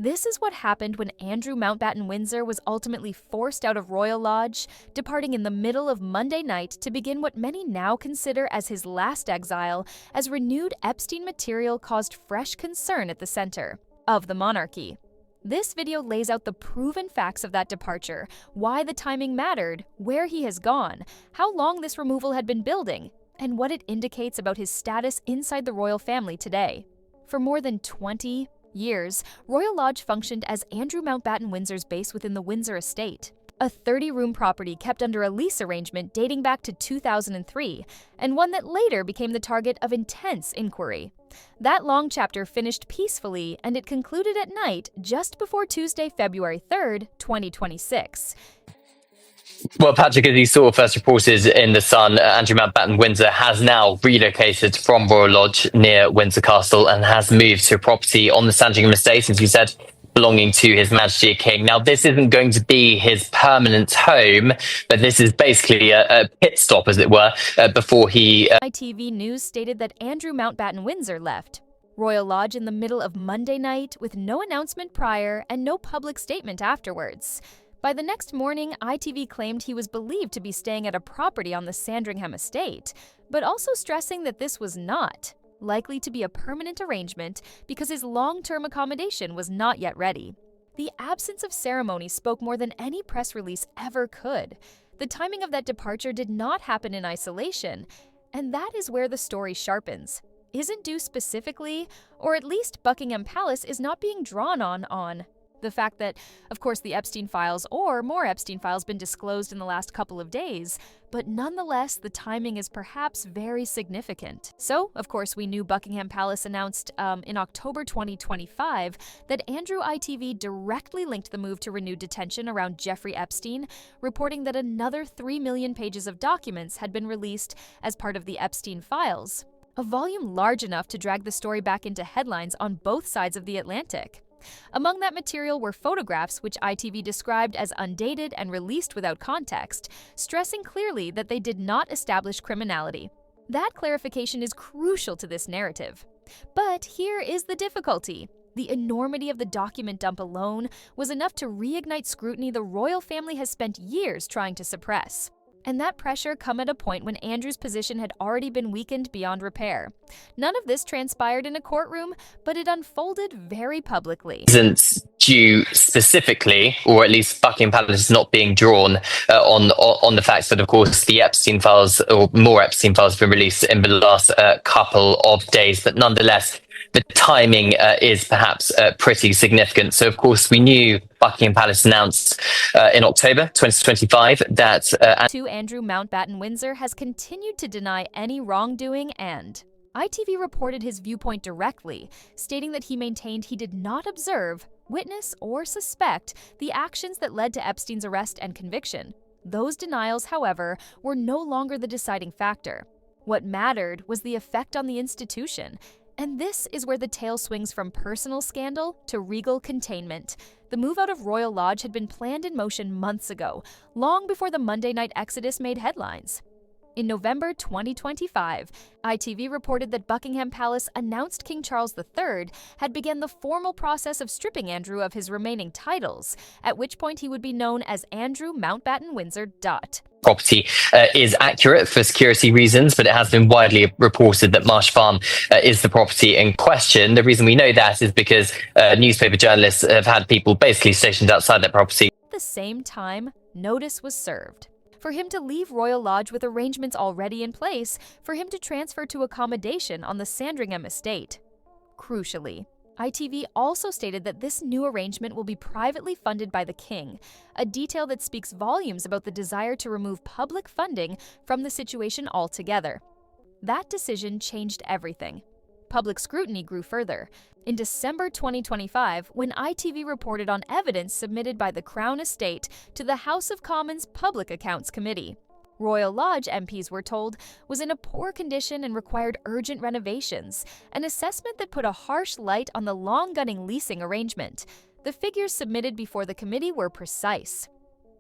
This is what happened when Andrew Mountbatten Windsor was ultimately forced out of Royal Lodge, departing in the middle of Monday night to begin what many now consider as his last exile, as renewed Epstein material caused fresh concern at the center of the monarchy. This video lays out the proven facts of that departure, why the timing mattered, where he has gone, how long this removal had been building, and what it indicates about his status inside the royal family today. For more than 20 years, Royal Lodge functioned as Andrew Mountbatten Windsor's base within the Windsor estate, a 30-room property kept under a lease arrangement dating back to 2003, and one that later became the target of intense inquiry. That long chapter finished peacefully, and it concluded at night just before Tuesday, February 3rd, 2026. Well, Patrick, as you saw first reported in The Sun, Andrew Mountbatten Windsor has now relocated from Royal Lodge near Windsor Castle and has moved to a property on the Sandringham estate, as you said, belonging to His Majesty King. Now, this isn't going to be his permanent home, but this is basically a pit stop, as it were, before he... ITV News stated that Andrew Mountbatten Windsor left Royal Lodge in the middle of Monday night with no announcement prior and no public statement afterwards. By the next morning, ITV claimed he was believed to be staying at a property on the Sandringham estate, but also stressing that this was not likely to be a permanent arrangement because his long-term accommodation was not yet ready. The absence of ceremony spoke more than any press release ever could. The timing of that departure did not happen in isolation, and that is where the story sharpens. Isn't due specifically, or at least Buckingham Palace is not being drawn on the fact that, of course, the Epstein files or more Epstein files been disclosed in the last couple of days, but nonetheless, the timing is perhaps very significant. So, of course, we knew Buckingham Palace announced in October 2025 that Andrew ITV directly linked the move to renewed detention around Jeffrey Epstein, reporting that another 3 million pages of documents had been released as part of the Epstein files, a volume large enough to drag the story back into headlines on both sides of the Atlantic. Among that material were photographs which ITV described as undated and released without context, stressing clearly that they did not establish criminality. That clarification is crucial to this narrative. But here is the difficulty. The enormity of the document dump alone was enough to reignite scrutiny the royal family has spent years trying to suppress. And that pressure come at a point when Andrew's position had already been weakened beyond repair. None of this transpired in a courtroom, but it unfolded very publicly. Isn't due specifically, or at least Buckingham Palace is not being drawn on the fact that, of course, the Epstein files, or more Epstein files, have been released in the last couple of days. But nonetheless, the timing is perhaps pretty significant. So, of course, we knew Buckingham Palace announced in October 2025 that... Andrew Mountbatten Windsor has continued to deny any wrongdoing, and ITV reported his viewpoint directly, stating that he maintained he did not observe, witness, or suspect the actions that led to Epstein's arrest and conviction. Those denials, however, were no longer the deciding factor. What mattered was the effect on the institution. And this is where the tale swings from personal scandal to regal containment. The move out of Royal Lodge had been planned in motion months ago, long before the Monday night exodus made headlines. In November 2025, ITV reported that Buckingham Palace announced King Charles III had begun the formal process of stripping Andrew of his remaining titles, at which point he would be known as Andrew Mountbatten Windsor. Property is accurate for security reasons, but it has been widely reported that Marsh Farm is the property in question. The reason we know that is because newspaper journalists have had people basically stationed outside that property. At the same time, notice was served for him to leave Royal Lodge with arrangements already in place for him to transfer to accommodation on the Sandringham estate. Crucially, ITV also stated that this new arrangement will be privately funded by the King, a detail that speaks volumes about the desire to remove public funding from the situation altogether. That decision changed everything. Public scrutiny grew further. In December 2025, when ITV reported on evidence submitted by the Crown Estate to the House of Commons Public Accounts Committee, Royal Lodge MPs were told was in a poor condition and required urgent renovations, an assessment that put a harsh light on the long-gunning leasing arrangement. The figures submitted before the committee were precise.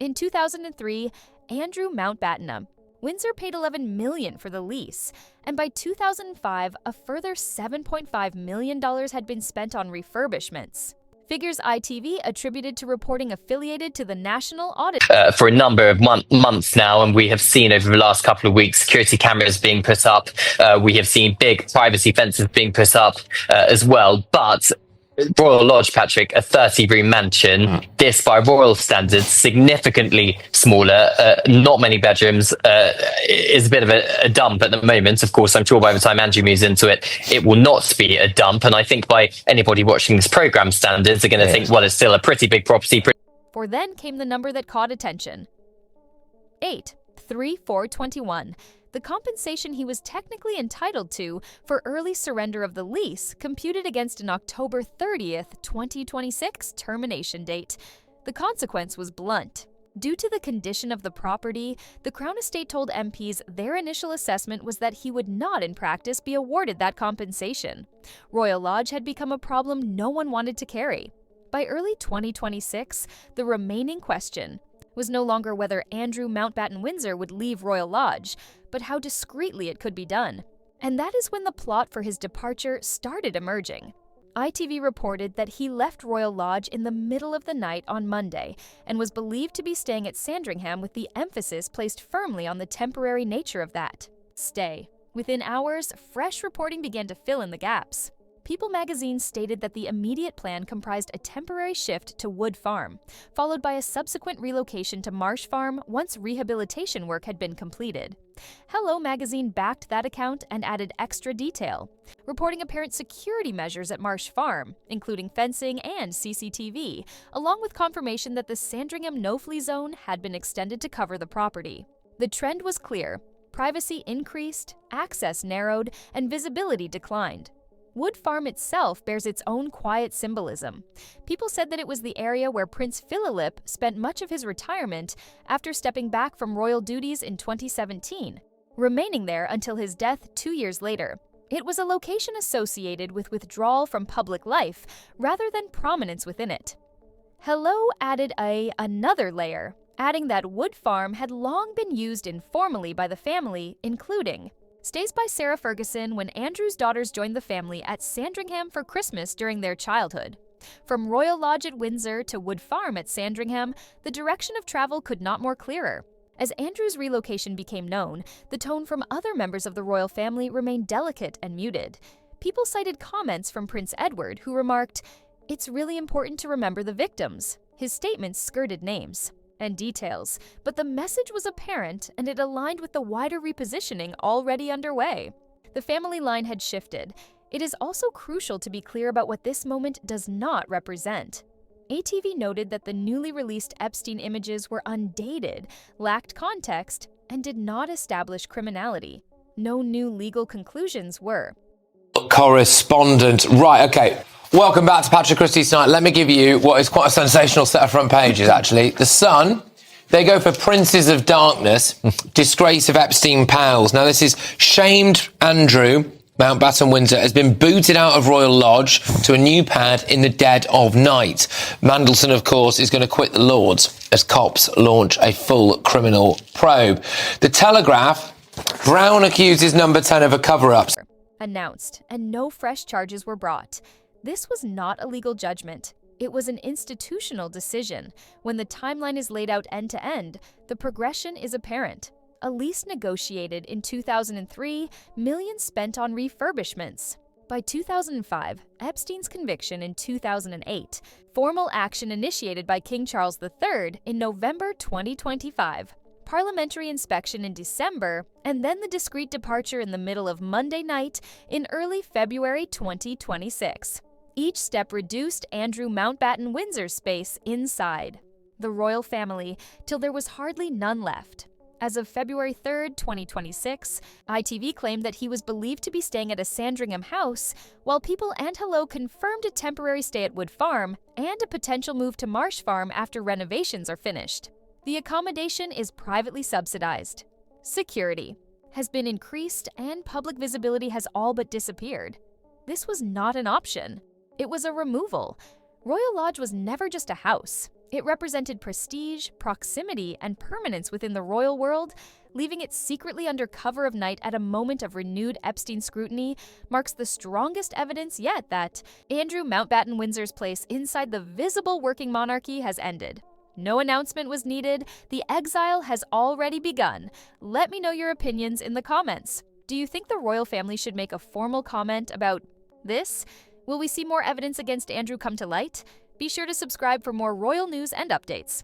In 2003, Andrew Mountbatten Windsor paid $11 million for the lease, and by 2005, a further $7.5 million had been spent on refurbishments. Figures ITV attributed to reporting affiliated to the National Audit for a number of months now, and we have seen over the last couple of weeks security cameras being put up. We have seen big privacy fences being put up as well. But Royal Lodge, Patrick, a 30-room mansion, this by royal standards, significantly smaller, not many bedrooms, is a bit of a dump at the moment. Of course, I'm sure by the time Andrew moves into it, it will not be a dump. And I think by anybody watching this programme standards, are going to think, well, it's still a pretty big property. For then came the number that caught attention. 8,3,421. The compensation he was technically entitled to for early surrender of the lease, computed against an October 30th, 2026 termination date. The consequence was blunt. Due to the condition of the property, the Crown Estate told MPs their initial assessment was that he would not in practice be awarded that compensation. Royal Lodge had become a problem no one wanted to carry. By early 2026, the remaining question was no longer whether Andrew Mountbatten Windsor would leave Royal Lodge, but how discreetly it could be done. And that is when the plot for his departure started emerging. ITV reported that he left Royal Lodge in the middle of the night on Monday and was believed to be staying at Sandringham, with the emphasis placed firmly on the temporary nature of that stay. Within hours, fresh reporting began to fill in the gaps. People magazine stated that the immediate plan comprised a temporary shift to Wood Farm, followed by a subsequent relocation to Marsh Farm once rehabilitation work had been completed. Hello magazine backed that account and added extra detail, reporting apparent security measures at Marsh Farm, including fencing and CCTV, along with confirmation that the Sandringham no-flee zone had been extended to cover the property. The trend was clear. Privacy increased, access narrowed, and visibility declined. Wood Farm itself bears its own quiet symbolism. People said that it was the area where Prince Philip spent much of his retirement after stepping back from royal duties in 2017, remaining there until his death 2 years later. It was a location associated with withdrawal from public life rather than prominence within it. Hello added another layer, adding that Wood Farm had long been used informally by the family, including stays by Sarah Ferguson when Andrew's daughters joined the family at Sandringham for Christmas during their childhood. From Royal Lodge at Windsor to Wood Farm at Sandringham, the direction of travel could not more clearer. As Andrew's relocation became known, the tone from other members of the royal family remained delicate and muted. People cited comments from Prince Edward, who remarked, "It's really important to remember the victims." His statements skirted names and details, but the message was apparent and it aligned with the wider repositioning already underway. The family line had shifted. It is also crucial to be clear about what this moment does not represent. ATV noted that the newly released Epstein images were undated, lacked context, and did not establish criminality. No new legal conclusions were. Correspondent. Right, okay. Welcome back to Patrick Christie's Tonight. Let me give you what is quite a sensational set of front pages, actually. The Sun, they go for Princes of Darkness, disgrace of Epstein pals. Now, this is shamed Andrew Mountbatten Windsor has been booted out of Royal Lodge to a new pad in the dead of night. Mandelson, of course, is going to quit the Lords as cops launch a full criminal probe. The Telegraph, Brown accuses Number 10 of a cover-up. Announced, and no fresh charges were brought. This was not a legal judgment. It was an institutional decision. When the timeline is laid out end to end, the progression is apparent. A lease negotiated in 2003, millions spent on refurbishments. By 2005, Epstein's conviction in 2008, formal action initiated by King Charles III in November 2025, parliamentary inspection in December, and then the discreet departure in the middle of Monday night in early February 2026. Each step reduced Andrew Mountbatten Windsor's space inside the royal family till there was hardly none left. As of February 3, 2026, ITV claimed that he was believed to be staying at a Sandringham house, while People and Hello confirmed a temporary stay at Wood Farm and a potential move to Marsh Farm after renovations are finished. The accommodation is privately subsidized. Security has been increased and public visibility has all but disappeared. This was not an option. It was a removal. Royal Lodge was never just a house. It represented prestige, proximity, and permanence within the royal world, leaving it secretly under cover of night at a moment of renewed Epstein scrutiny, marks the strongest evidence yet that Andrew Mountbatten Windsor's place inside the visible working monarchy has ended. No announcement was needed. The exile has already begun. Let me know your opinions in the comments. Do you think the royal family should make a formal comment about this? Will we see more evidence against Andrew come to light? Be sure to subscribe for more royal news and updates.